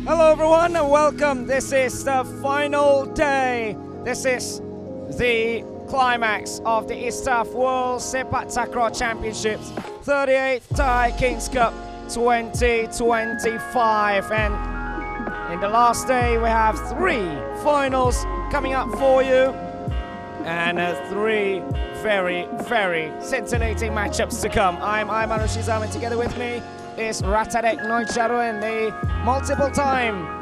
Hello everyone and welcome. This is the final day. This is the climax of the ISTAF World Sepaktakraw Championships 38th Thai Kings Cup 2025. And in the last day we have 3 finals coming up for you and 3 very, very scintillating matchups to come. I'm Anushizam and together with me is Ratadek Noicharoen, the multiple-time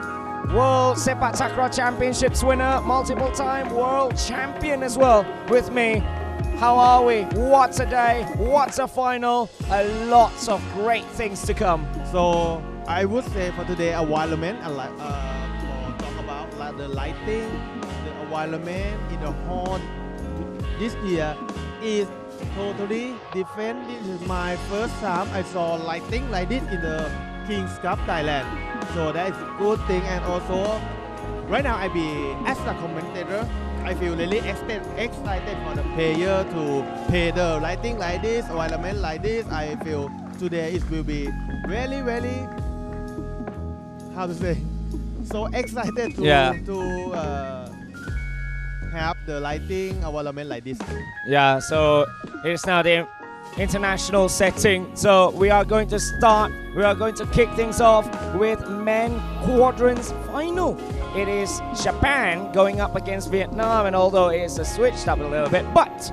World Sepaktakraw Championships winner, multiple-time world champion as well with me. How are we? What a day, what a final, lots of great things to come. So I would say for today environment, for talk about the lighting, the environment in the hall this year is totally different. This is my first time I saw lighting like this in the Kings Cup Thailand. So that is a good thing, and also right now I be as a commentator, I feel really excited for the player to play the lighting like this, environment like this. I feel today it will be really, really, how to say, so excited to have the lighting environment like this. Yeah, so it's now the international setting. So we are going to kick things off with men quadrants final. It is Japan going up against Vietnam, and although it's switched up a little bit, but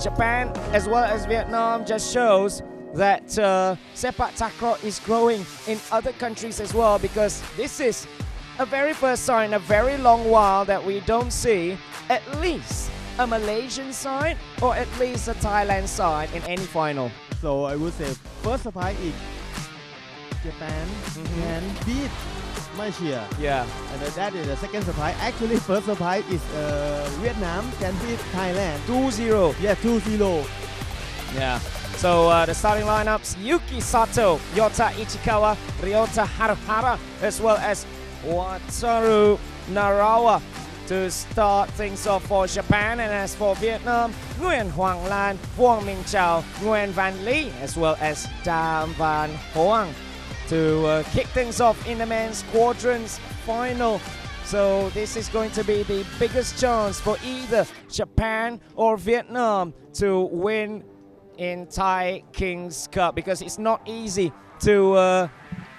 Japan as well as Vietnam just shows that Sepaktakraw is growing in other countries as well, because this is a very first time in a very long while that we don't see at least a Malaysian side or at least a Thailand side in any final. So I would say first surprise is Japan can beat Malaysia. Yeah. And that is the second surprise. Actually, first surprise is Vietnam can beat Thailand. 2-0. Yeah, 2-0. Yeah. So the starting lineups: Yuki Sato, Yota Ichikawa, Ryota Haruhara, as well as Wataru Narawa to start things off for Japan. And as for Vietnam, Nguyen Hoang Lan, Vuong Minh Chao, Nguyen Van Ly, as well as Dam Van Hoang to kick things off in the men's quadrants final. So this is going to be the biggest chance for either Japan or Vietnam to win in Thai Kings Cup, because it's not easy to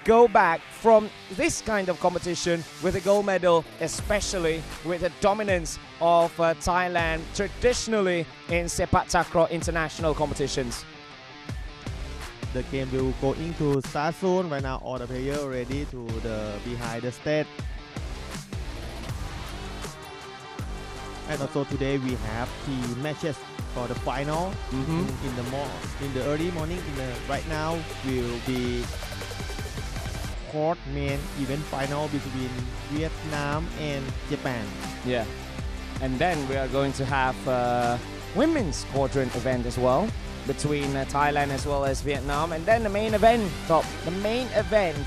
go back from this kind of competition with a gold medal, especially with the dominance of Thailand traditionally in Sepaktakraw international competitions. The game will go into start soon. Right now all the players ready to the behind the stage. And also today we have 3 matches for the final. In the early morning. Right now will be fourth main event final between Vietnam and Japan. Yeah, and then we are going to have women's quadrant event as well between Thailand as well as Vietnam, and then the main event. The main event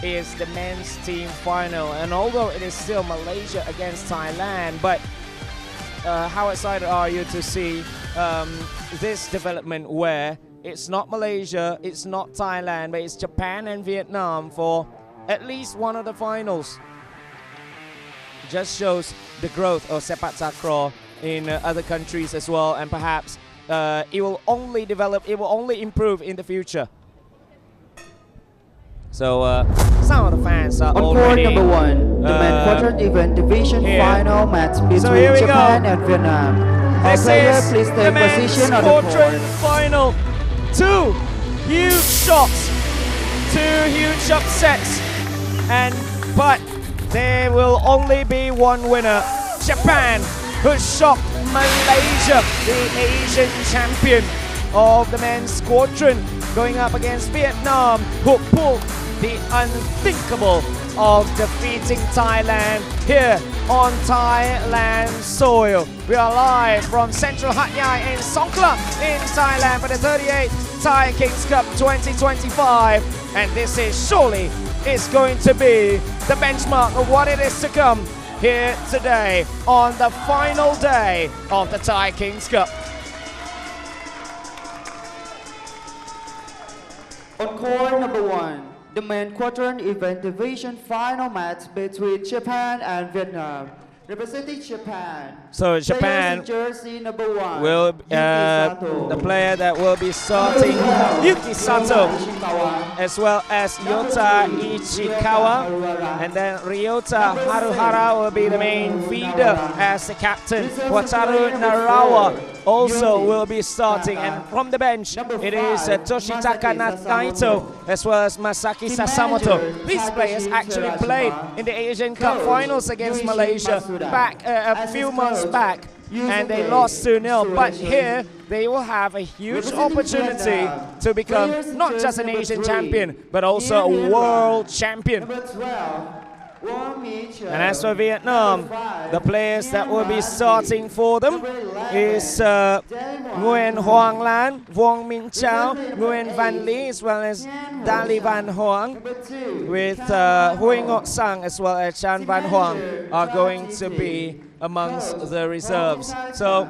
is the men's team final, and although it is still Malaysia against Thailand, but how excited are you to see this development where it's not Malaysia, it's not Thailand, but it's Japan and Vietnam for at least one of the finals? Just shows the growth of Sepaktakraw in other countries as well, and perhaps it will only develop, it will only improve in the future. So some of the fans are On court already number 1, the men quadrant event division here. final match between So here we Japan go. and Vietnam. All This players, is please the take men's position on the quadrant court. final. 2 huge shots, 2 huge upsets, but there will only be one winner. Japan, who shocked Malaysia, the Asian champion of the men's quadrant, going up against Vietnam, who pulled the unthinkable of defeating Thailand here on Thailand soil. We are live from Central Hatyai in Songkhla in Thailand for the 38th Thai Kings Cup 2025, and this surely is going to be the benchmark of what it is to come here today on the final day of the Thai Kings Cup. On court number 1, the men quadrant event division final match between Japan and Vietnam. Representing Japan. So Japan jersey number 1 will the player that will be starting Yuki Sato, as well as Yota Ichikawa, and then Ryota Haruhara will be the main feeder as the captain. Wataru Narawa also will be starting, and from the bench it is Toshitaka Naito as well as Masaki Sasamoto. These players actually played in the Asian Cup finals against Malaysia back a few months back, and they lost 2-0, but here they will have a huge opportunity to become not just an Asian champion but also a world champion. And as for Vietnam, the players that will be starting for them is Nguyen Hoang Lan, Vuong Minh Chao, Nguyen Van Ly, as well as Dali Van Hoang, with Hui Ngok Sang as well as Chan Van Hoang are going to be amongst the reserves. So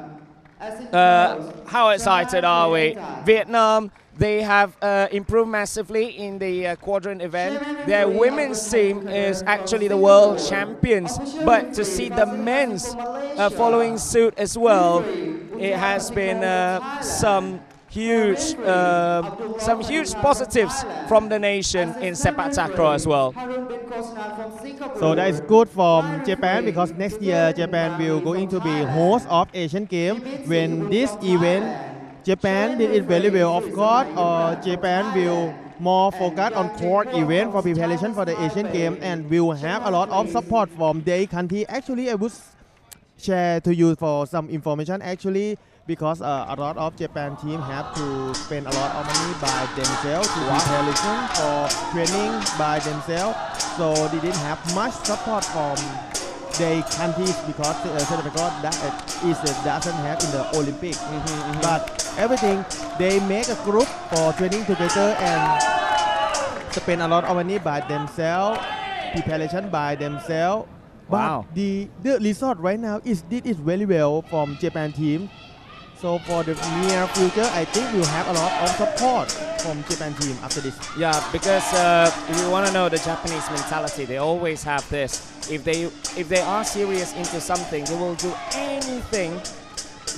how excited are we? Vietnam, they have improved massively in the quadrant event. Their women's team is actually the world champions, but to see the men's following suit as well, it has been some huge positives from the nation in Sepaktakraw as well. So that is good from Japan, because next year Japan will going to be host of Asian Games. When this event Japan did it very well, of course, Japan will more focus on court event for preparation for the Asian Games, and will have a lot of support from their country. Actually, I would share to you for some information actually, because a lot of Japan team have to spend a lot of money by themselves to preparation for training by themselves, so they didn't have much support from their countries, because Sepaktakraw doesn't have in the Olympic. But everything, they make a group for training together and spend a lot of money by themselves, preparation by themselves. Wow. But the result right now did it very well from Japan team. So for the near future, I think we'll have a lot of support from Japan team after this. Yeah, because if you want to know the Japanese mentality, they always have this. If they are serious into something, they will do anything.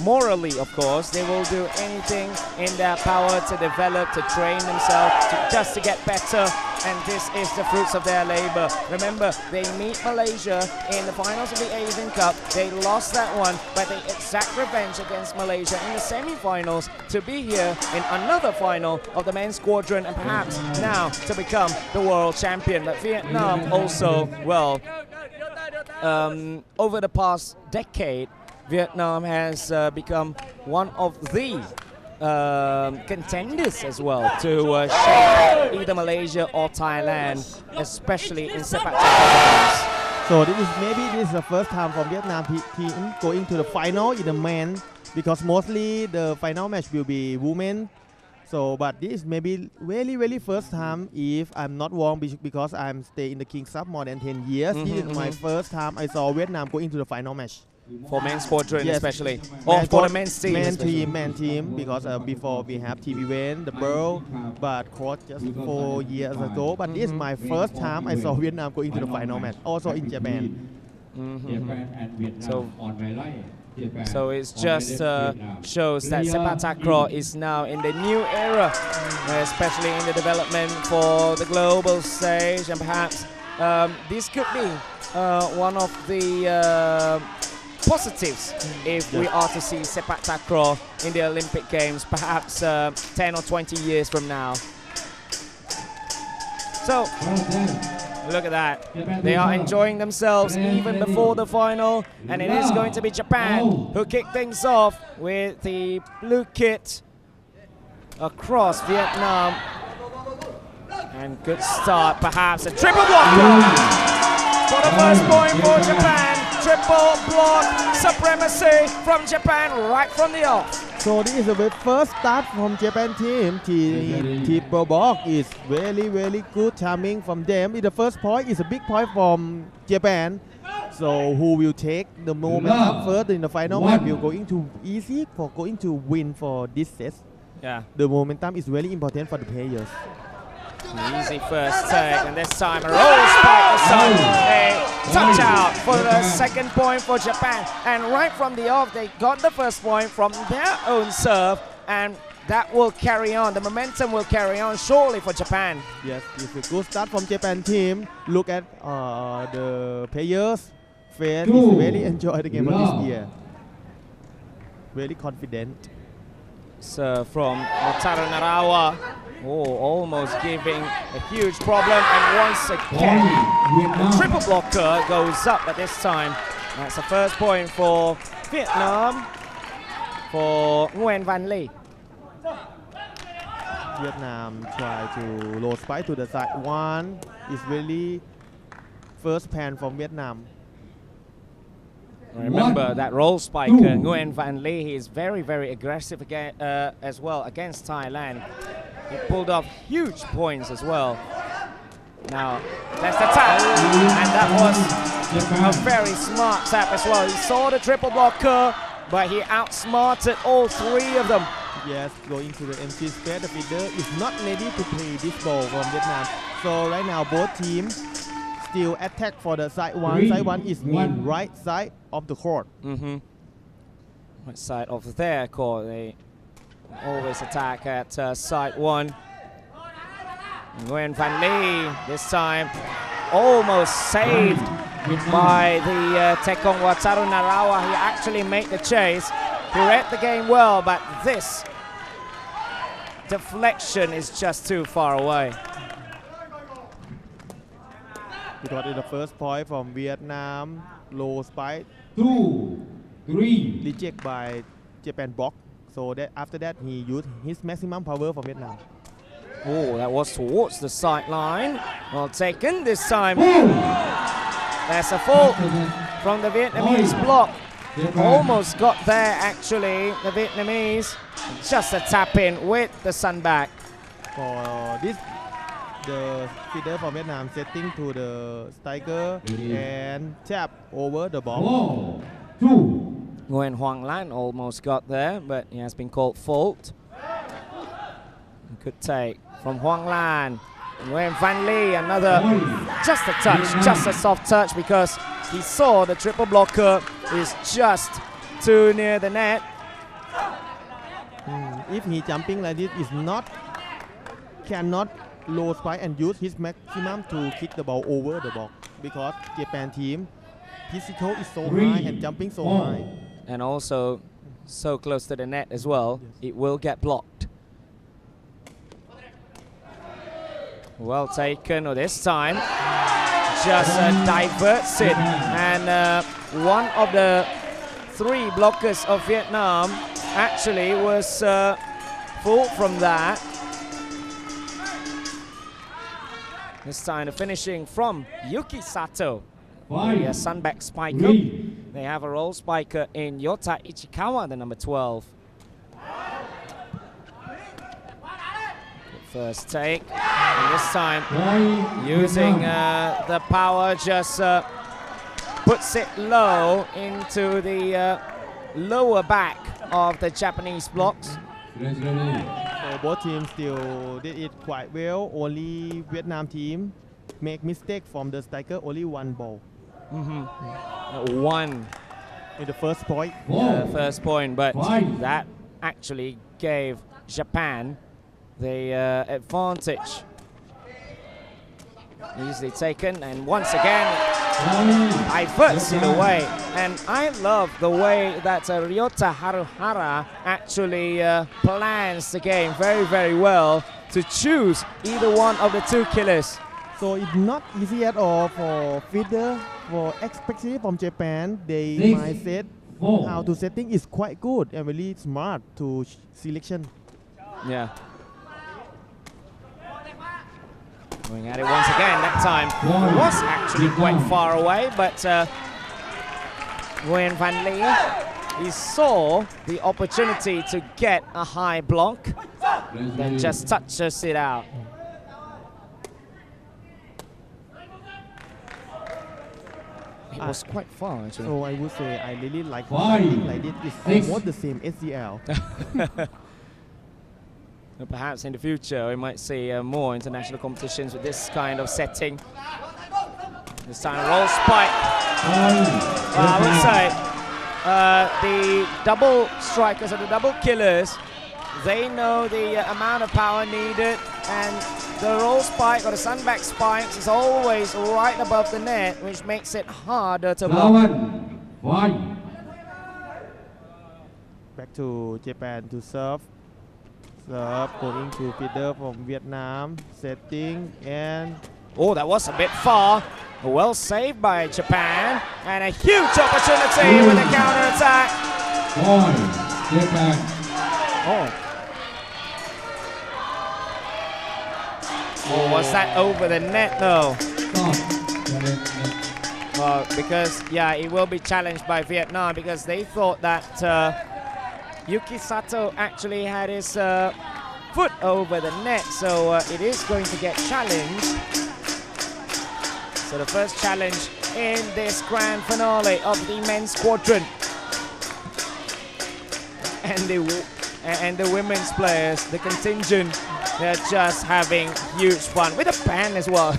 Morally, of course, they will do anything in their power to develop, to train themselves, just to get better. And this is the fruits of their labor. Remember, they meet Malaysia in the finals of the Asian Cup. They lost that one, but they exact revenge against Malaysia in the semi-finals to be here in another final of the men's quadrant, and perhaps now to become the world champion. But Vietnam also, well, over the past decade, Vietnam has become one of the contenders as well to shake either Malaysia or Thailand, especially in Sepaktakraw. So this is the first time from Vietnam team going to the final in the men, because mostly the final match will be women. So, but this is maybe really first time, if I'm not wrong, because I'm stay in the Kings Cup more than 10 years. This is my first time I saw Vietnam going to the final match. For men's quadrant, yes, especially, or for the men's team. Man team, because before we have TV event, the Pearl, but coach just 4 years ago. But this is my first time I saw Vietnam going to the final match, also in Japan. Japan and Vietnam So, on my right. So it just shows that Sepaktakraw is now in the new era, especially in the development for the global stage, and perhaps this could be one of the positives if we are to see Sepaktakraw in the Olympic Games, perhaps 10 or 20 years from now. So, look at that. They are enjoying themselves even before the final, and it is going to be Japan who kick things off with the blue kit across Vietnam. And good start, perhaps a triple blocker for the first point for Japan. Triple block supremacy from Japan right from the off. So this is the very first start from Japan team. Triple block is very good timing from them. In the first point is a big point from Japan. So who will take the momentum first in the final match will going to easy for going to win for this set. Yeah. The momentum is very important for the players. Easy first take, and this time a roll spike aside. A touch out for the second point for Japan. And right from the off, they got the first point from their own serve, and that will carry on. The momentum will carry on surely for Japan. Yes, it's a good start from Japan team. Look at the players. Fan is really enjoy the game of this year. Very confident. So from Wataru Narawa. Oh, almost giving a huge problem, and once again the triple blocker goes up, but this time that's the first point for Vietnam for Nguyen Van Ly. Vietnam try to low spike to the side one. It's really first pan from Vietnam. Remember that roll spiker Nguyen Van Ly, he is very aggressive again, as well against Thailand. He pulled off huge points as well. Now, that's the tap, and that was a very smart tap as well. He saw the triple blocker, but he outsmarted all three of them. Yes, going to the empty space, the feeder is not ready to play this ball from Vietnam. So right now, both teams still attack for the side one. Side one is mean right side of the court. Right side of their court. They always attack at side one. Nguyen Van Ly this time almost saved by the Tekong Wataru Narawa. He actually made the chase. He read the game well, but this deflection is just too far away. Because in the first point from Vietnam, low spike 2, 3. reject by Japan block. So that after that he used his maximum power for Vietnam. Oh, that was towards the sideline. Well taken this time. There's a fault from the Vietnamese block. Almost got there actually, the Vietnamese. Just a tap in with the sun back. For this, the feeder from Vietnam setting to the striker and tap over the ball. 2. Nguyen Hoang Lan almost got there, but he has been called fault. Good take from Hoang Lan. Nguyen Van Ly, another, just a touch, just a soft touch, because he saw the triple blocker is just too near the net. If he jumping like this, is not cannot low spike and use his maximum to kick the ball over the ball, because Japan team physical is so high and jumping so high. And also so close to the net as well, it will get blocked. Well taken, or this time just diverts it, and one of the three blockers of Vietnam actually was fooled from that. This time the finishing from Yuki Sato, the sunback spiker. They have a roll spiker in Yota Ichikawa, the number 12. First take, and this time using the power, just puts it low into the lower back of the Japanese blocks. So both teams still did it quite well. Only Vietnam team make mistake from the striker, only one ball. One in the first point. First point, but Five. that actually gave Japan the advantage. Easily taken, and once again diverts it away. And I love the way that Ryota Haruhara actually plans the game very, very well to choose either one of the two killers. So it's not easy at all for feeder, for especially from Japan. They mindset how to setting is quite good and really smart to selection. Yeah. Going at it once again. That time was actually quite far away, but Nguyen Van Lee, he saw the opportunity to get a high block, then just touches it out. It was quite far actually. So I would say I really like something like this. It's almost the same SCL. Perhaps in the future we might see more international competitions with this kind of setting. This time roll spike. I would say the double strikers or the double killers, they know the amount of power needed, and the roll spike or the sunback spikes is always right above the net, which makes it harder to block. Back to Japan to serve. Serve going to feeder from Vietnam. Setting and oh, that was a bit far. Well saved by Japan, and a huge opportunity with a counter attack. Oh, was that over the net though? Well, because yeah, it will be challenged by Vietnam because they thought that Yuki Sato actually had his foot over the net, so it is going to get challenged. So the first challenge in this grand finale of the men's quadrant. And the women's players, the contingent, they're just having huge fun with the pan as well.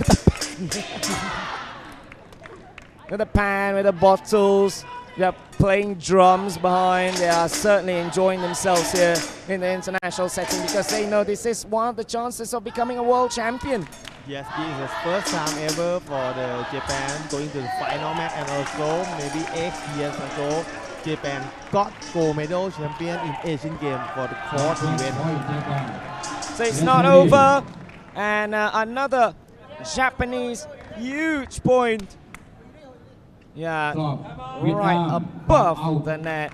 With the pan, with the bottles, they're playing drums behind. They are certainly enjoying themselves here in the international setting because they know this is one of the chances of becoming a world champion. yes, this is the first time ever for the Japan going to the final match, and also maybe 8 years ago, Japan got gold medal champion in Asian Games for the fourth event. So it's not over, and another Japanese huge point. Yeah, right above the net.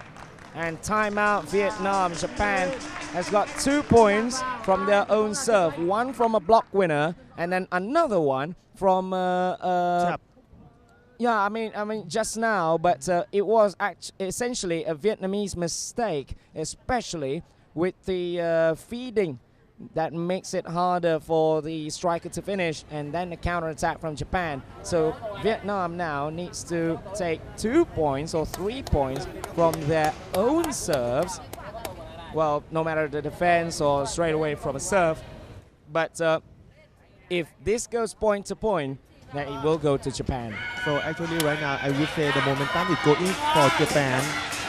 And timeout Vietnam. Japan has got 2 points from their own serve. One from a block winner, and then another one from yeah, I mean just now, but it was essentially a Vietnamese mistake, especially with the feeding. That makes it harder for the striker to finish, and then the counter attack from Japan. So Vietnam now needs to take 2 points or 3 points from their own serves. Well, no matter the defense or straight away from a serve. But if this goes point to point, then it will go to Japan. So actually right now I would say the momentum is going for Japan.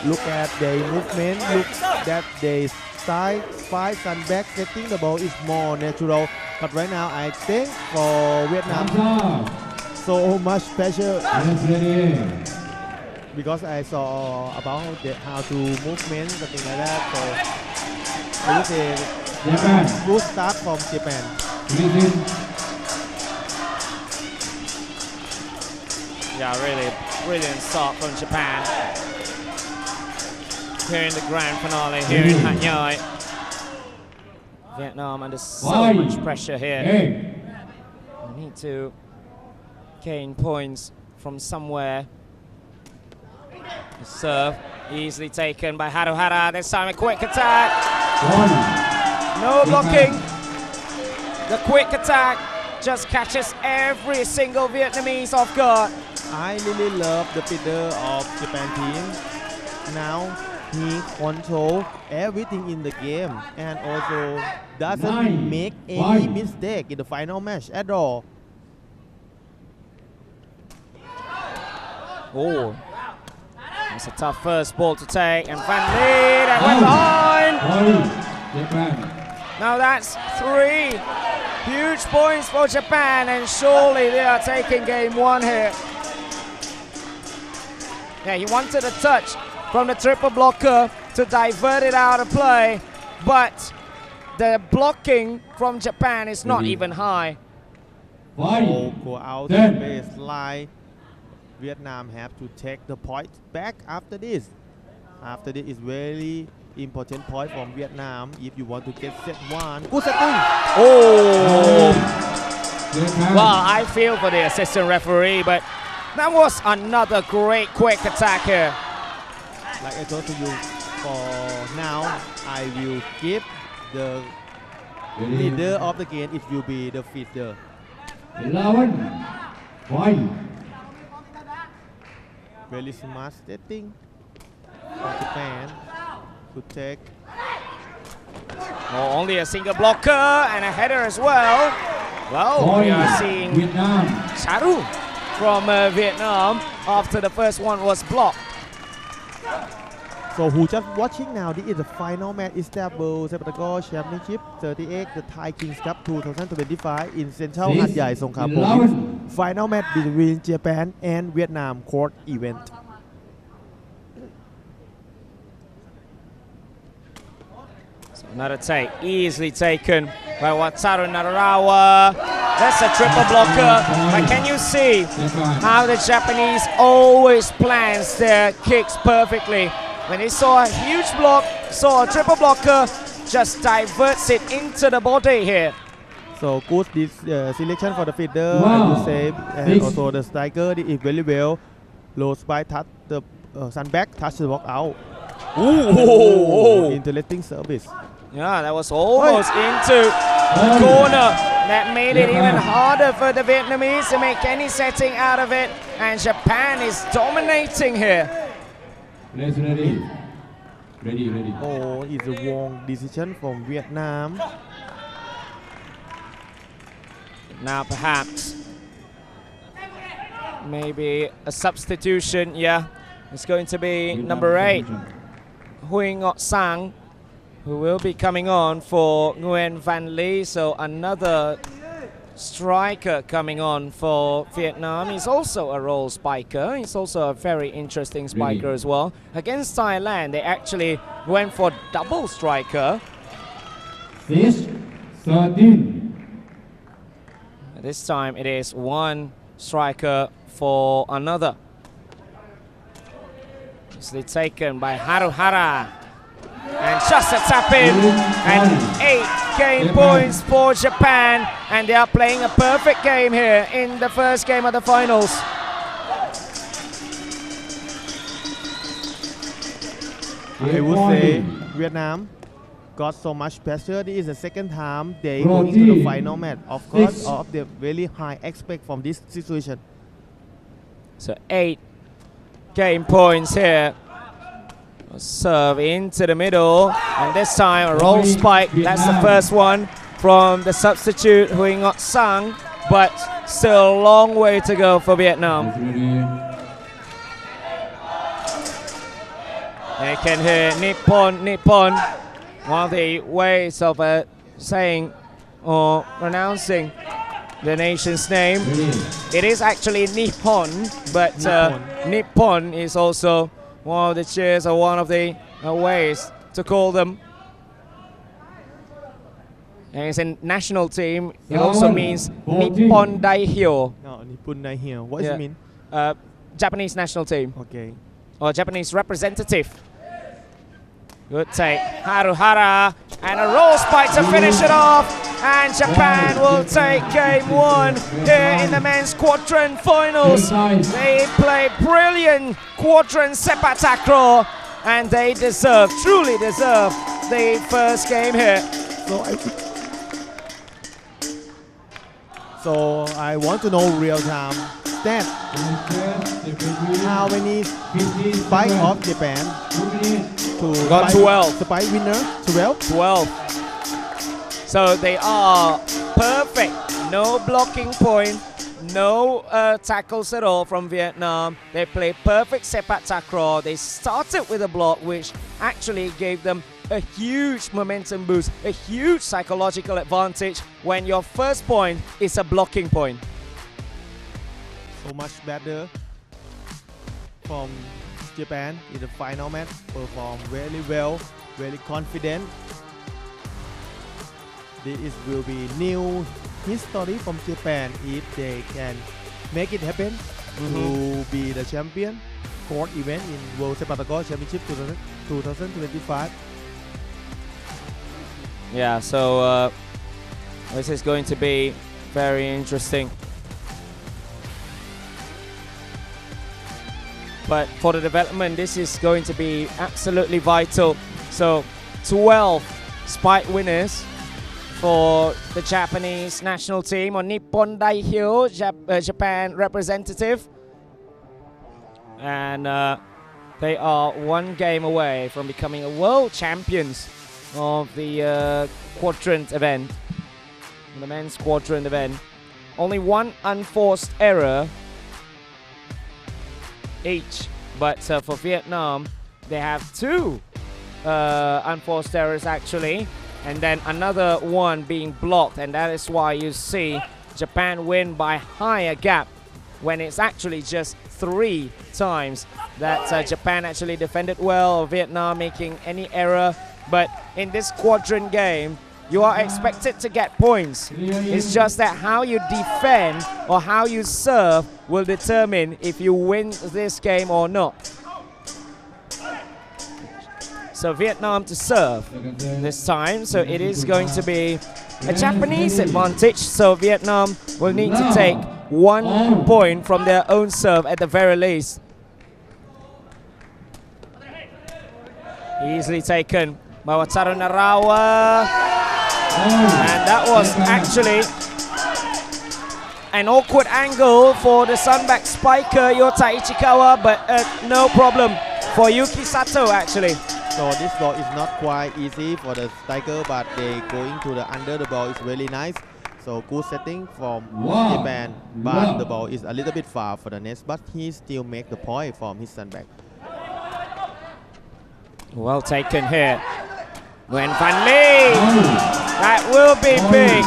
Look at their movement, look that they side, fight, and back setting the ball is more natural. But right now I think for Vietnam, so much pressure. Because I saw about how to movement, something like that. So I would say good start from Japan. Yeah, really brilliant start from Japan. Here in the grand finale, here in Hatyai. Vietnam under so much pressure here. We need to gain points from somewhere. The serve easily taken by Haruhara. This time a quick attack. No blocking. The quick attack just catches every single Vietnamese off guard. I really love the leader of Japan team. Now he controls everything in the game and also doesn't make any mistake in the final match at all. Oh, It's a tough first ball to take, and Van Lee that went behind. Japan. Now that's 3 huge points for Japan, and surely they are taking game 1 here. Yeah, he wanted a touch from the triple blocker to divert it out of play, but the blocking from Japan is not even high. Oh, go out the baseline. Vietnam have to take the point back after this. After this is very important point from Vietnam if you want to get set 1. Good setting. Oh! Well, I feel for the assistant referee, but that was another great quick attack here. Like I told you, for now, I will give the leader of the game, it will be the feeder. 11 point. Very smart setting for Japan to take. Oh, only a single blocker and a header as well. Well, we are seeing Vietnam. Charu from Vietnam after the first one was blocked. So who just watching now, this is the final match ISTAF Sepaktakraw Championship 38, the Thai Kings Cup 2025 in Central Hatyai, Songkhla province. Final match between Japan and Vietnam court event. So another take, easily taken by Wataru Narawa. That's a triple blocker, but can you see how the Japanese always plans their kicks perfectly? When they saw a huge block, saw a triple blocker, just diverts it into the body here. So good this selection for the feeder, I would say, and also the striker did it very well. Low spike touch the sunback, touch the block out. Ooh. Interesting service. Yeah, that was almost into the corner. That made it even harder for the Vietnamese to make any setting out of it. And Japan is dominating here. Ready. Oh, it's a wrong decision from Vietnam. Now perhaps maybe a substitution. Yeah, it's going to be number 8, Huy Ngọc Sang, who will be coming on for Nguyen Van Lee. So another striker coming on for Vietnam. He's also a role spiker. He's also a very interesting spiker as well. Against Thailand, they actually went for double striker. 13. This time it is 1 striker for another. Easily taken by Haruhara. And just a tap in, and 8 game points for Japan, and they are playing a perfect game here in the first game of the finals. I would say Vietnam got so much pressure. This is the second time they go into the final match. Of course, of the very high expect from this situation. So 8 game points here. Serve into the middle, and this time a roll spike. That's the first one from the substitute Huy Ngọc Sang, but still a long way to go for Vietnam. You can hear Nippon, Nippon, one of the ways of saying or pronouncing the nation's name. It is actually Nippon, but Nippon is also one of the cheers or one of the ways to call them. And it's a national team. It also means Nippon Daihyo. No, Nippon Daihyo. What does it mean? Japanese national team. Okay. Or Japanese representative. Good take. Haruhara. And a roll spike to finish it off. And Japan will take game 1 here in the men's quadrant finals. They play brilliant quadrant Sepaktakraw, and they truly deserve the first game here. So I want to know real time stat. How many spike of Japan to Got 12. Spike winner 12? So they are perfect. No blocking point. no tackles at all from Vietnam. They played perfect Sepaktakraw. They started with a block which actually gave them a huge momentum boost, a huge psychological advantage when your first point is a blocking point. So much better from Japan in the final match. Performed very well, very confident. This will be new history from Japan if they can make it happen to be the champion court event in World Sepaktakraw Championship 2025. Yeah, so this is going to be very interesting. But for the development, this is going to be absolutely vital. So 12 spike winners for the Japanese national team, or Nippon Daihyo, Japan representative. And they are one game away from becoming a world champions of the quadrant event, the men's quadrant event. Only one unforced error each, but for Vietnam they have two unforced errors actually, and then another one being blocked, and that is why you see Japan win by higher gap when it's actually just 3 times that Japan actually defended well, or Vietnam making any error. But in this quadrant game, you are expected to get points. It's just that how you defend or how you serve will determine if you win this game or not. So Vietnam to serve this time, so it is going to be a Japanese advantage. So Vietnam will need to take 1 point from their own serve at the very least. Easily taken by Wataru Narawa. And that was actually an awkward angle for the Sunback spiker Yota Ichikawa, but no problem for Yuki Sato actually. So this ball is not quite easy for the striker, but they going to the under the ball is really nice. So good setting from Japan, but the ball is a little bit far for the net, but he still make the point from his Sunback. Well taken here. Nguyen Van Lee. That will be big.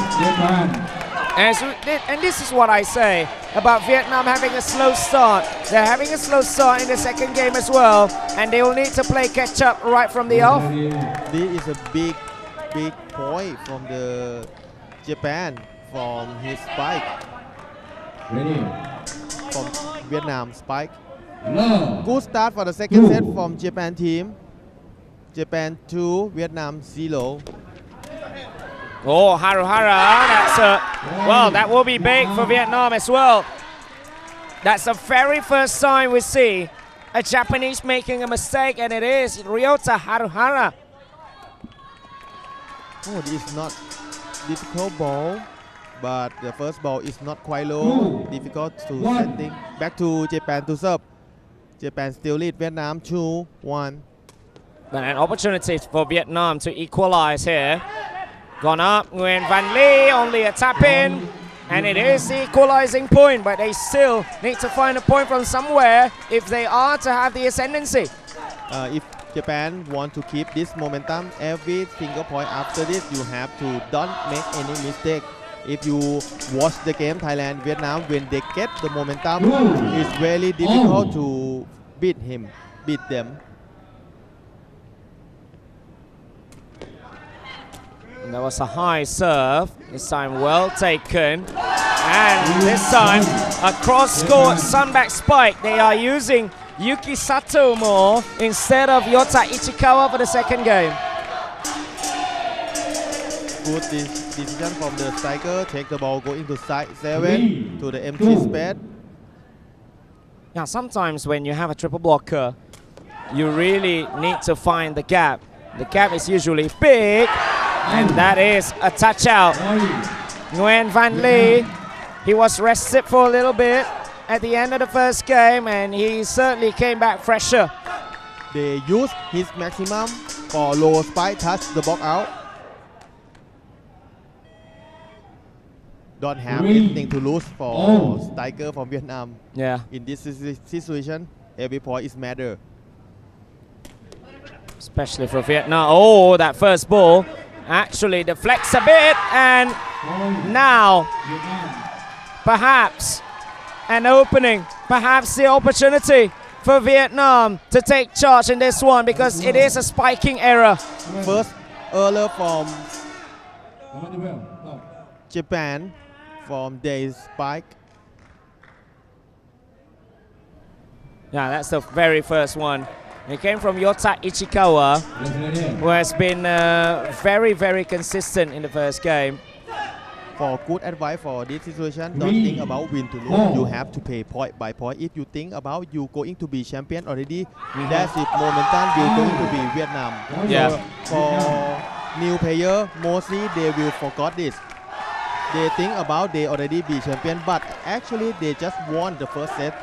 And this is what I say about Vietnam having a slow start. They're having a slow start in the second game as well, and they will need to play catch up right from the off. This is a big point from the Japan from his spike. From Vietnam spike. Good start for the second set from Japan team. Japan 2, Vietnam 0. Oh, Haruhara, that's well, that will be big for Vietnam as well. That's the very first time we see a Japanese making a mistake, and it is Ryota Haruhara. Oh, this is not difficult ball, but the first ball is not quite low. Difficult to setting. Back to Japan to serve. Japan still lead Vietnam 2-1. But an opportunity for Vietnam to equalize here. Gone up, Nguyen Van Lee, only a tap in, and it is the equalizing point, but they still need to find a point from somewhere if they are to have the ascendancy. If Japan want to keep this momentum, every single point after this, you have to don't make any mistake. If you watch the game Thailand, Vietnam, when they get the momentum, it's very difficult to beat them. And that was a high serve, this time well taken. And this time, a cross-court Sunback spike. They are using Yuki Sato more instead of Yota Ichikawa for the second game. Good decision from the striker. Take the ball, go into side 7 to the empty space. Yeah, sometimes when you have a triple blocker, you really need to find the gap. The gap is usually big. And that is a touch out. Nguyen Van Lee, he was rested for a little bit at the end of the first game, and he certainly came back fresher. They used his maximum for low spike, touch the box out. don't have 3 anything to lose for all. striker from Vietnam. Yeah. In this situation, every point is matter. Especially for Vietnam. Oh, that first ball actually deflects a bit, and now perhaps an opening, perhaps the opportunity for Vietnam to take charge in this one, because it is a spiking error. First error from Japan from their spike. Yeah, that's the very first one. It came from Yota Ichikawa, who has been very, very consistent in the first game. For good advice for this situation, don't think about win to lose. You have to play point by point. If you think about you going to be champion already, that's it. Momentum you're going to be Vietnam. Yeah. So for new player, mostly they will forget this. They think about they already be champion, but actually they just won the first set.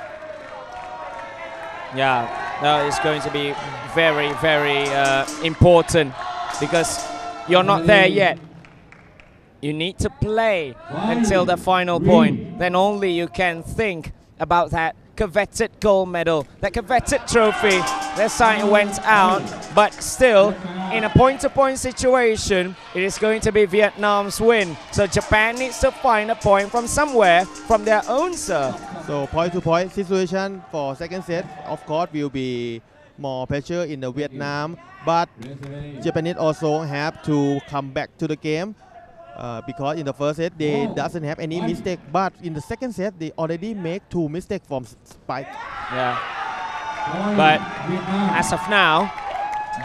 Yeah, no, it's going to be very, very important, because you're not there yet. You need to play until the final point. Then only you can think about that coveted gold medal, that coveted trophy. Their side went out, but still, in a point-to-point situation, it is going to be Vietnam's win. So Japan needs to find a point from somewhere, from their own serve. So point-to-point situation for second set, of course, will be more pressure in the Vietnam, but Japanese also have to come back to the game. Because in the first set they doesn't have any mistake, but in the second set they already make 2 mistakes from spike. Yeah. But as of now,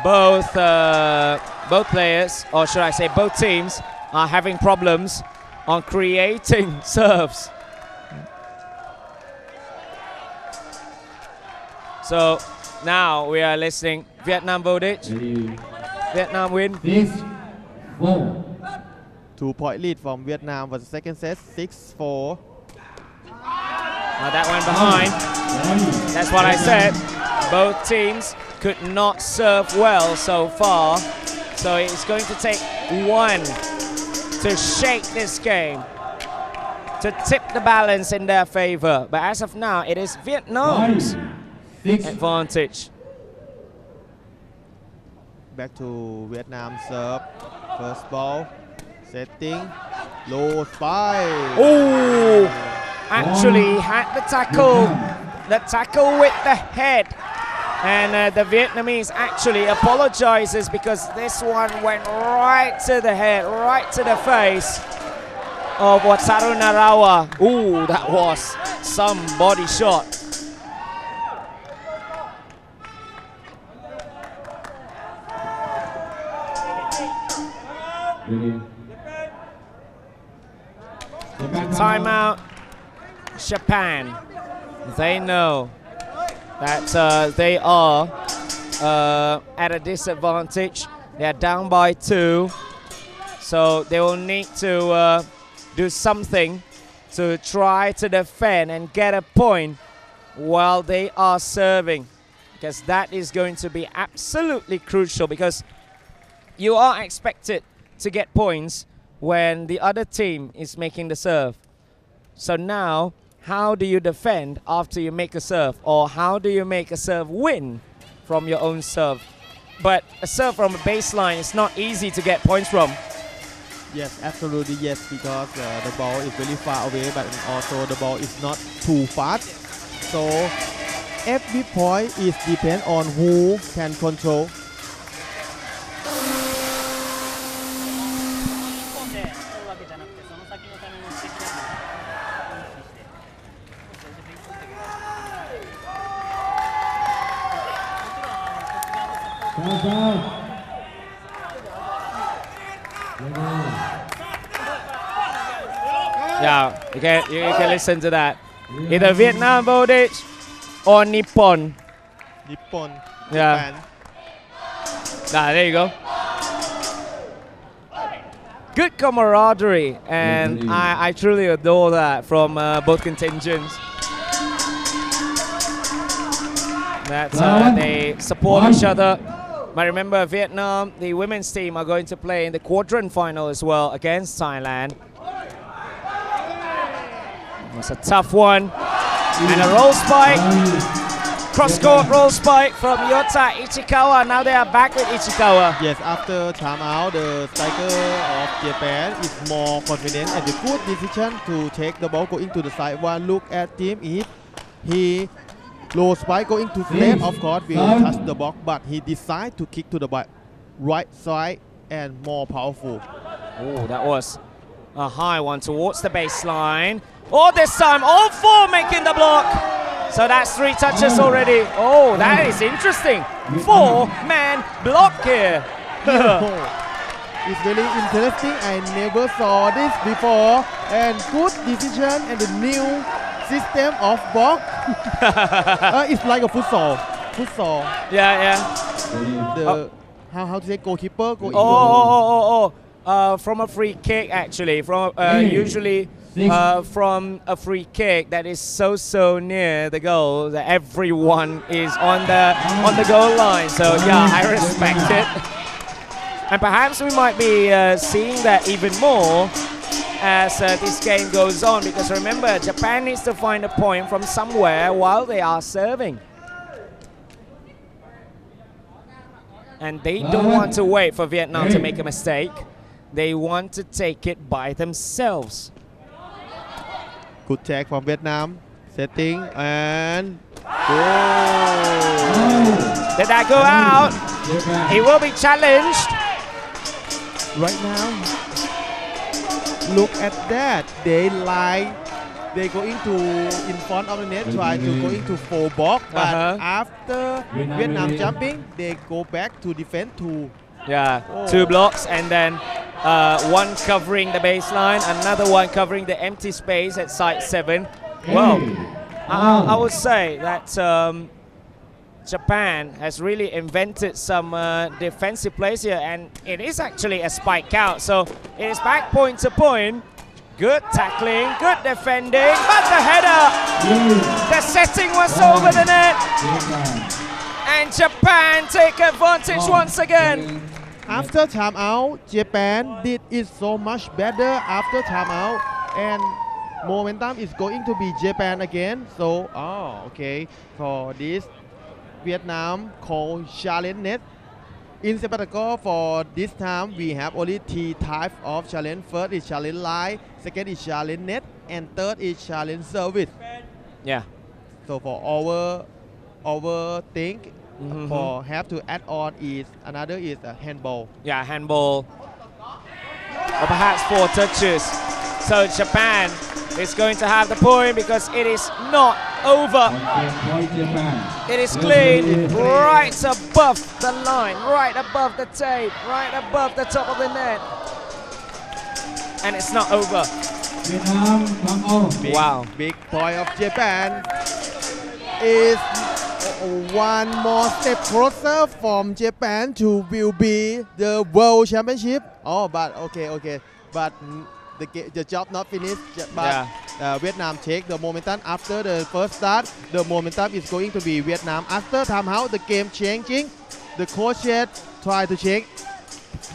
both players, or should I say both teams, are having problems on creating serves. So now we are listening. Vietnam voltage. Vietnam win. 6-4. 2-point lead from Vietnam for the second set, 6-4. That went behind. That's what I said. Both teams could not serve well so far. So it's going to take one to shake this game, to tip the balance in their favor. But as of now, it is Vietnam's advantage. Back to Vietnam serve. First ball. Setting. Low spike. Oh! Actually had the tackle with the head. And the Vietnamese actually apologizes, because this one went right to the head, right to the face of Wataru Narawa. Ooh, that was some body shot. Timeout, Japan. They know that they are at a disadvantage. They are down by 2. So they will need to do something to try to defend and get a point while they are serving, because that is going to be absolutely crucial, because you are expected to get points when the other team is making the serve. So now, how do you defend after you make a serve? Or how do you make a serve win from your own serve? But a serve from a baseline is not easy to get points from. Yes, absolutely yes, because the ball is very far away, but also the ball is not too fast. So every point is depend on who can control. Yeah, you can listen to that. Either Vietnam voltage or Nippon. Nippon, Yeah. Japan. There you go. Good camaraderie, and I truly adore that from both contingents. That they support each other. But remember, Vietnam, the women's team, are going to play in the quadrant final as well against Thailand. It's a tough one. And a roll spike. Cross-court roll spike from Yota Ichikawa. Now they are back with Ichikawa. Yes, after timeout, the striker of Japan is more confident and the good decision to take the ball going to the side. One look at Team East. He low spike going to left, of course, will touch the block, but he decided to kick to the right side and more powerful. Oh, that was a high one towards the baseline. Oh, this time all four making the block. So that's 3 touches already. Oh, that is interesting. 4-man block here. It's very interesting. I never saw this before. And good decision and the new system of block. It's like a futsal. Yeah. The how to say goalkeeper? From a free kick actually. From usually. From a free kick that is so near the goal that everyone is on the goal line. So yeah, I respect it. And perhaps we might be seeing that even more as this game goes on, because remember, Japan needs to find a point from somewhere while they are serving. And they don't want to wait for Vietnam to make a mistake. They want to take it by themselves. Good tag from Vietnam. Setting and goal. Did that go out? He will be challenged. Right now, look at that. They go into in front of the net, try to go into 4 box, but after Vietnam jumping, they go back to defend 2. Yeah, 2 blocks and then one covering the baseline, another one covering the empty space at side 7. Well, I would say that Japan has really invented some defensive plays here, and it is actually a spike out. So it is back point to point. Good tackling, good defending, but the header, the setting was over the net. And Japan take advantage once again. After timeout, Japan did it so much better after timeout, and momentum is going to be Japan again. So, okay, for this Vietnam called challenge net. In Sepaktakraw for this time, we have only 3 types of challenge. First is challenge line, second is challenge net, and third is challenge service. Yeah. So for our thing, for have to add on is another is a handball. Yeah, handball. Or perhaps 4 touches. So Japan is going to have the point because it is not over. It is clean right above the line, right above the tape, right above the top of the net. And it's not over. Wow. Big point of Japan is one more step closer from Japan to will be the World Championship. Oh, but okay. But the job not finished. But Vietnam take the momentum after the first start. The momentum is going to be Vietnam. After timeout, the game changing. The coach try to change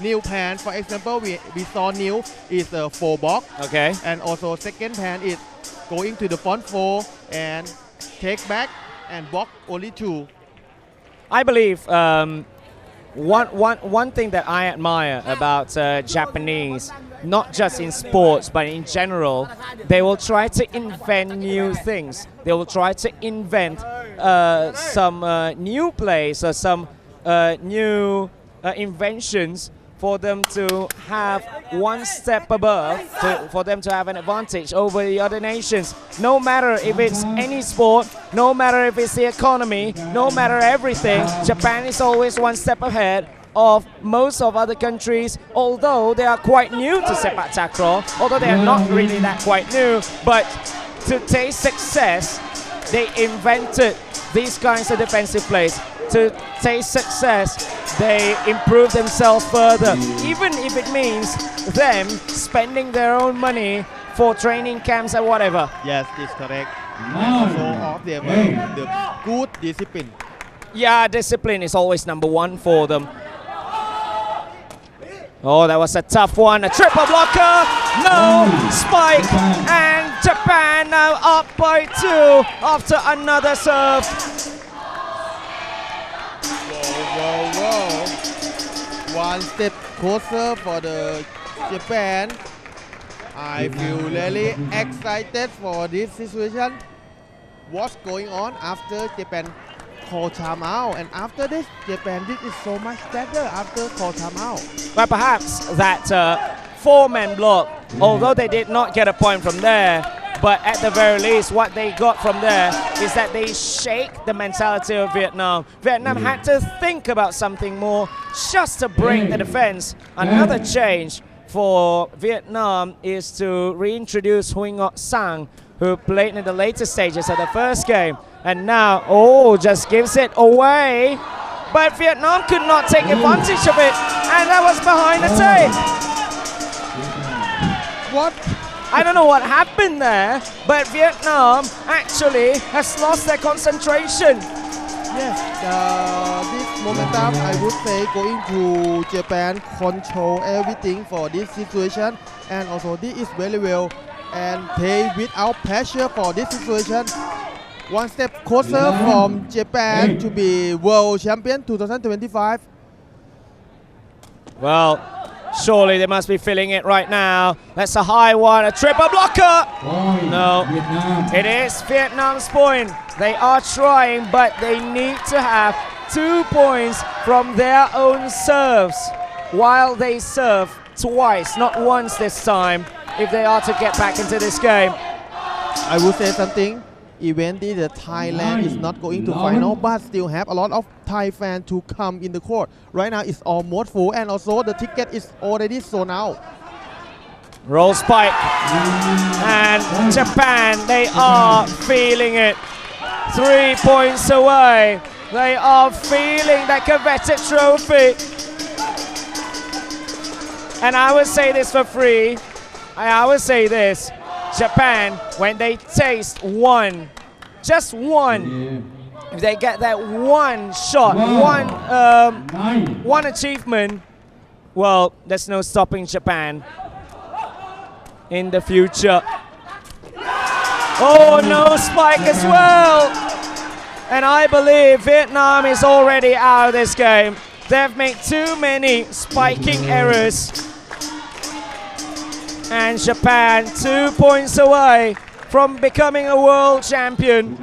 new plan. For example, we saw new is a 4 box. Okay. And also second plan is going to the front 4 and take back and block only 2. I believe one thing that I admire about Japanese, not just in sports but in general, they will try to invent new things. They will try to invent some new plays or some new inventions for them to have one step above, for them to have an advantage over the other nations. No matter if it's any sport, no matter if it's the economy, no matter everything, Japan is always one step ahead of most of other countries, although they are quite new to Sepaktakraw, although they are not really that quite new, but to taste success, they invented these kinds of defensive plays. To taste success, they improve themselves further, even if it means them spending their own money for training camps or whatever. Yes, that's correct. And also of the good discipline. Yeah, discipline is always number 1 for them. Oh, that was a tough one. A triple blocker. No spike. And Japan now up by 2 after another serve. Whoa. One step closer for the Japan. I feel really excited for this situation. What's going on after Japan call timeout, and after this Japan did it so much better after call timeout. But perhaps that 4-man block, although they did not get a point from there, but at the very least what they got from there is that they shake the mentality of Vietnam. Vietnam had to think about something more just to break the defense. Another change for Vietnam is to reintroduce Huy Ngọc Sang, who played in the later stages of the first game. And now, just gives it away. But Vietnam could not take advantage of it. And that was behind the tape. What? I don't know what happened there, but Vietnam actually has lost their concentration. Yes, this momentum I would say going to Japan control everything for this situation, and also this is very well and play without pressure for this situation. One step closer from Japan to be world champion 2025. Well, surely they must be feeling it right now. That's a high one, a triple blocker. No, it is Vietnam's point. They are trying, but they need to have 2 points from their own serves while they serve twice, not once this time, if they are to get back into this game. I would say something. Even the Thailand is not going to final, but still have a lot of Thai fans to come in the court. Right now it's almost full, and also the ticket is already sold out. Roll spike, and Japan, they are feeling it. 3 points away. They are feeling that coveted trophy. And I would say this for free. I would say this. Japan, when they taste one, just one, if they get that one shot, one achievement, well, there's no stopping Japan in the future. Oh, no spike as well. And I believe Vietnam is already out of this game. They've made too many spiking errors. And Japan 2 points away from becoming a world champion.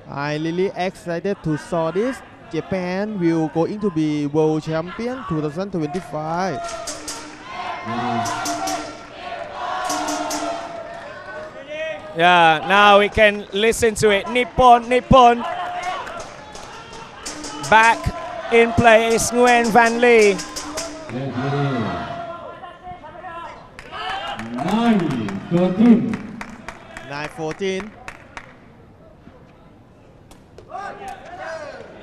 I'm really excited to saw this. Japan will going to be world champion 2025. Yeah, now we can listen to it. Nippon. Back in play is Nguyen Van Lee. 9-14.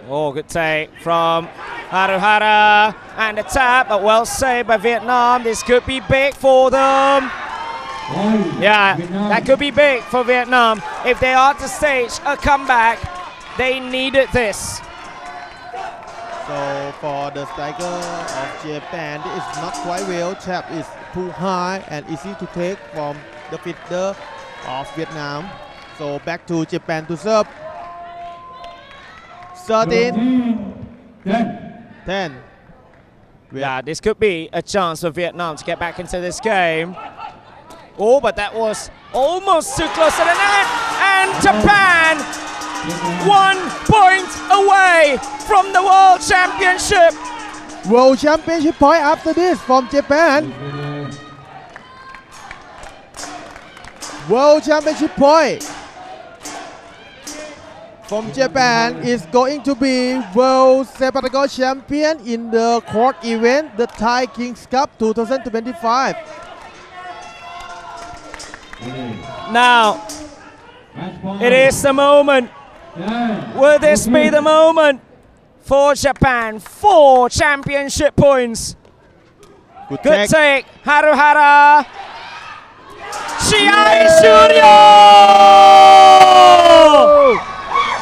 Oh, good take from Haruhara, and the tap, but well saved by Vietnam. This could be big for them. Yeah, that could be big for Vietnam. If they are to stage a comeback, they needed this. So for the striker of Japan, it is not quite well. Tap is too high and easy to take from the fielder of Vietnam. So back to Japan to serve. 13-10. Yeah, this could be a chance for Vietnam to get back into this game. Oh, but that was almost too close to the net. And Japan 1 point away from the World Championship. World Championship point after this from Japan. World Championship point from Japan is going to be World Sepaktakraw champion in the court event, the Thai Kings Cup 2025. Now, it is the moment. Will this be the moment for Japan? 4 championship points. Good take, Haruhara. Hatyai Studio!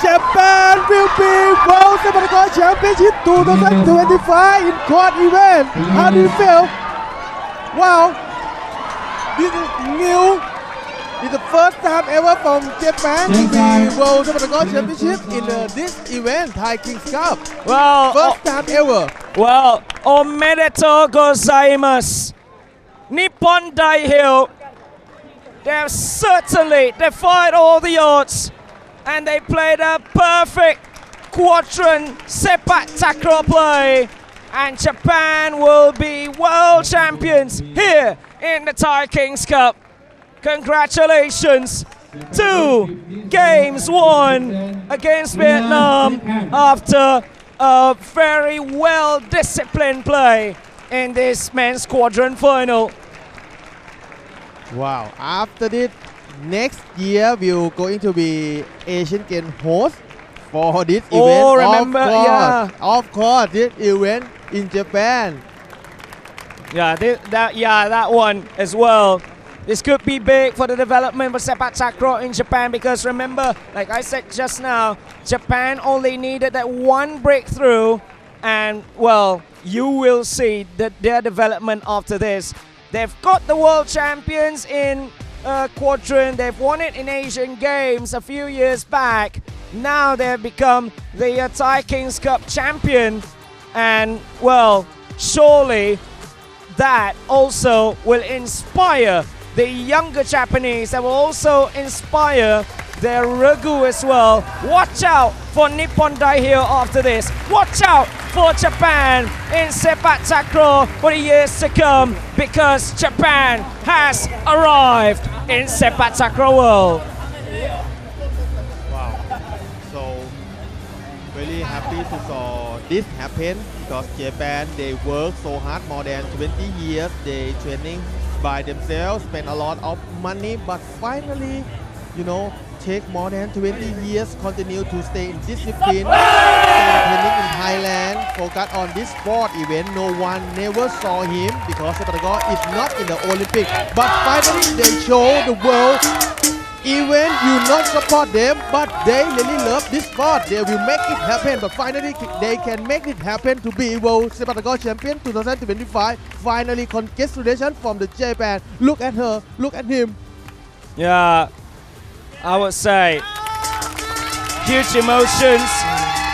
Japan will be World Sepaktakraw Championship 2025 in court event. How do you feel? Wow, this is new. It's the first time ever from Japan to be World Sepaktakraw Championship in this event, Thai Kings Cup. Well, First time ever. well, omedetou gozaimasu. Nippon Daihyo, they have certainly defied all the odds, and they played a perfect quadrant Sepaktakraw play, and Japan will be world champions here in the Thai Kings Cup. Congratulations. 2 games won against Vietnam after a very well disciplined play in this men's quadrant final. Wow. After this, next year we're going to be Asian Games host for this event. Oh, remember, Of course, this event in Japan. Yeah, that one as well. This could be big for the development of Sepaktakraw in Japan, because remember, like I said just now, Japan only needed that one breakthrough, and well, you will see that their development after this. They've got the world champions in quadrant. They've won it in Asian Games a few years back. Now they've become the Thai Kings Cup champion, and well, surely that also will inspire the younger Japanese. That will also inspire their Ragu as well. Watch out for Nippon Daihyo after this. Watch out for Japan in Sepaktakraw for the years to come, because Japan has arrived in Sepaktakraw world. Wow. So very happy to saw this happen, because Japan, they work so hard more than 20 years. They training by themselves, spend a lot of money, but finally, you know, take more than 20 years, continue to stay in discipline, training in Thailand, focus on this sport event. No one never saw him because Sepaktakraw is not in the Olympic, but finally they show the world. Even you not support them, but they really love this sport. They will make it happen, but finally they can make it happen to be World Sepaktakraw Champion 2025. Finally, congratulations from the Japan. Look at her, look at him. Yeah, I would say huge emotions.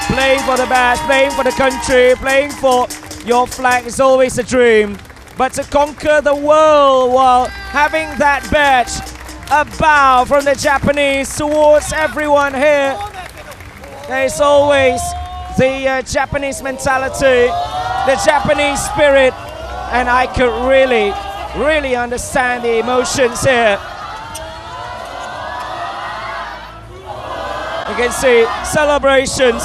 Playing for the badge, playing for the country, playing for your flag is always a dream. But to conquer the world while having that badge, a bow from the Japanese towards everyone here. There's always the Japanese mentality, the Japanese spirit, and I could really understand the emotions here. You can see celebrations.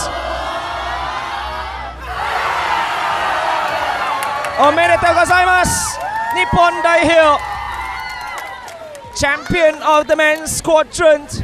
Omedetou gozaimasu, Nippon Daihyo, champion of the men's quadrant,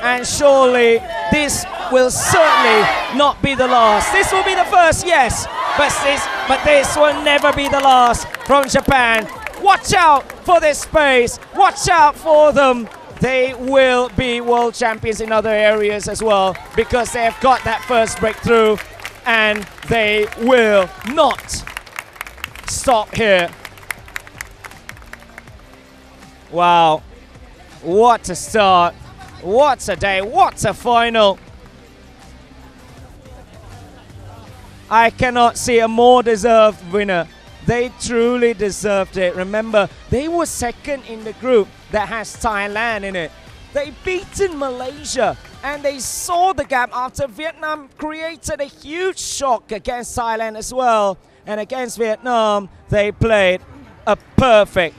and surely this will certainly not be the last. This will be the first, yes, but this will never be the last from Japan. Watch out for this space, watch out for them. They will be world champions in other areas as well, because they have got that first breakthrough, and they will not stop here. Wow, what a start, what a day, what a final. I cannot see a more deserved winner. They truly deserved it. Remember, they were second in the group that has Thailand in it. They beaten Malaysia, and they saw the gap after Vietnam created a huge shock against Thailand as well. And against Vietnam, they played a perfect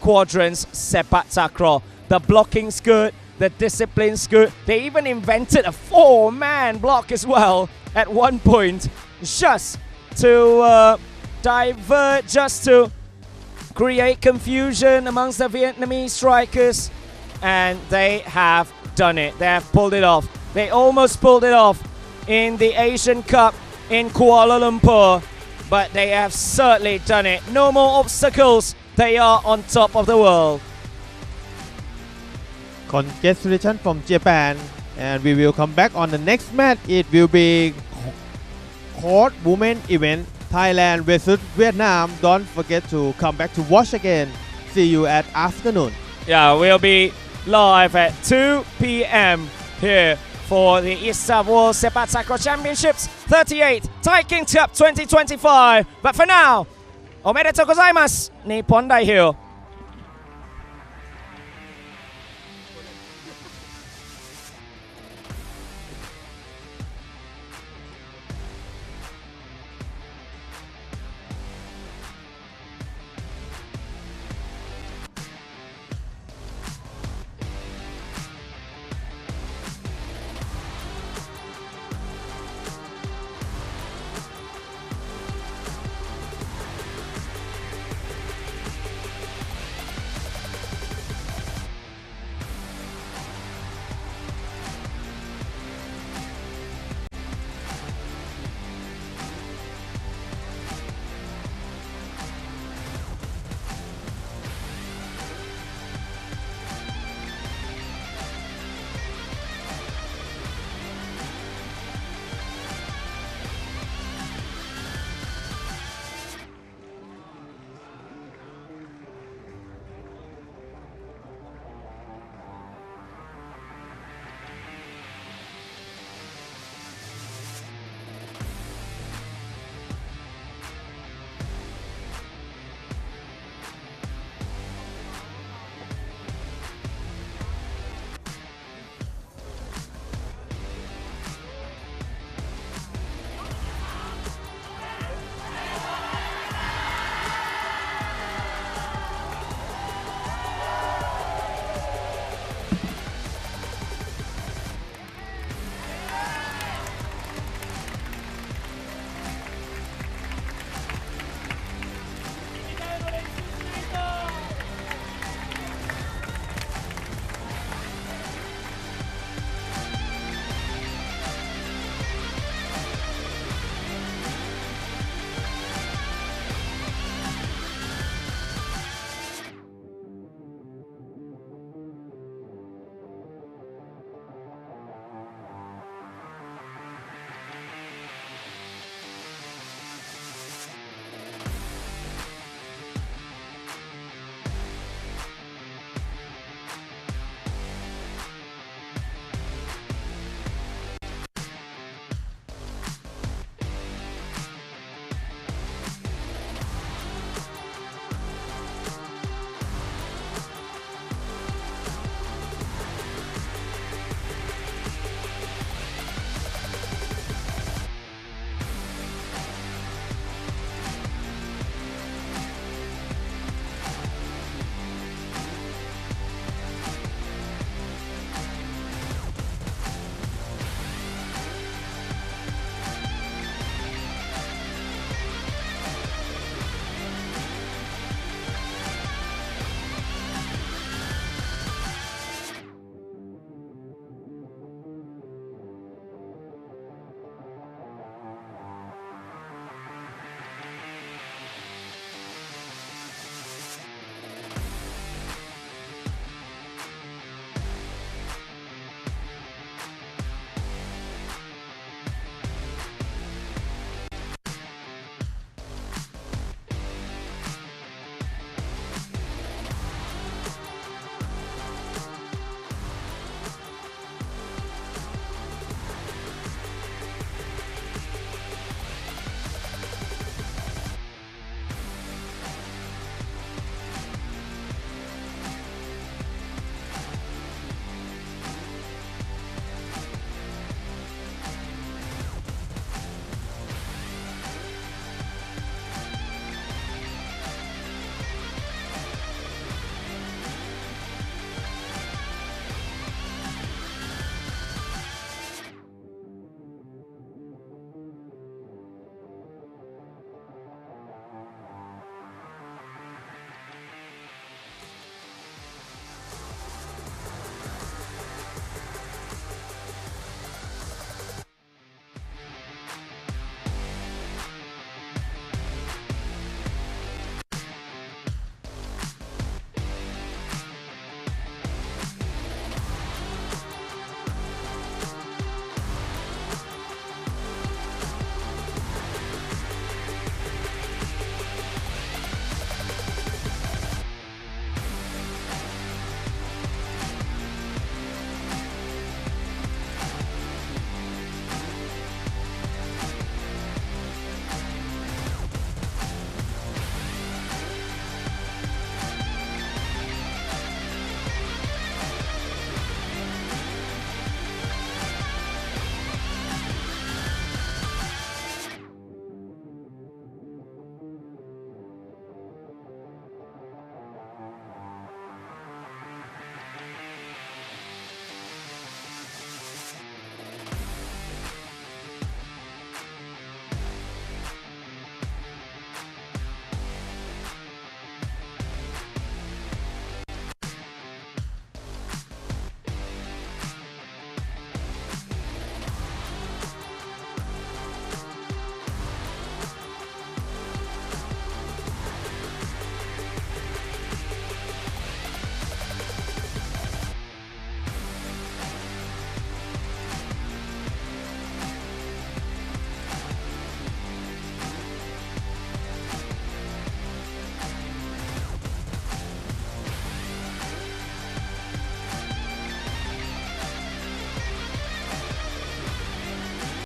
quadrants Sepaktakraw. The blocking's good, the discipline's good. They even invented a 4-man block as well at one point, just to divert, just to create confusion amongst the Vietnamese strikers. And they have done it. They have pulled it off. They almost pulled it off in the Asian Cup in Kuala Lumpur, but they have certainly done it. No more obstacles. They are on top of the world. Congratulations from Japan, and we will come back on the next match. It will be quad women event Thailand versus Vietnam. Don't forget to come back to watch again. See you at afternoon. Yeah, we'll be live at 2 p.m. here for the ISTAF World Sepaktakraw Championships 38 Thai King Cup 2025. But for now, omedetou gozaimasu, Nippon Daihyo.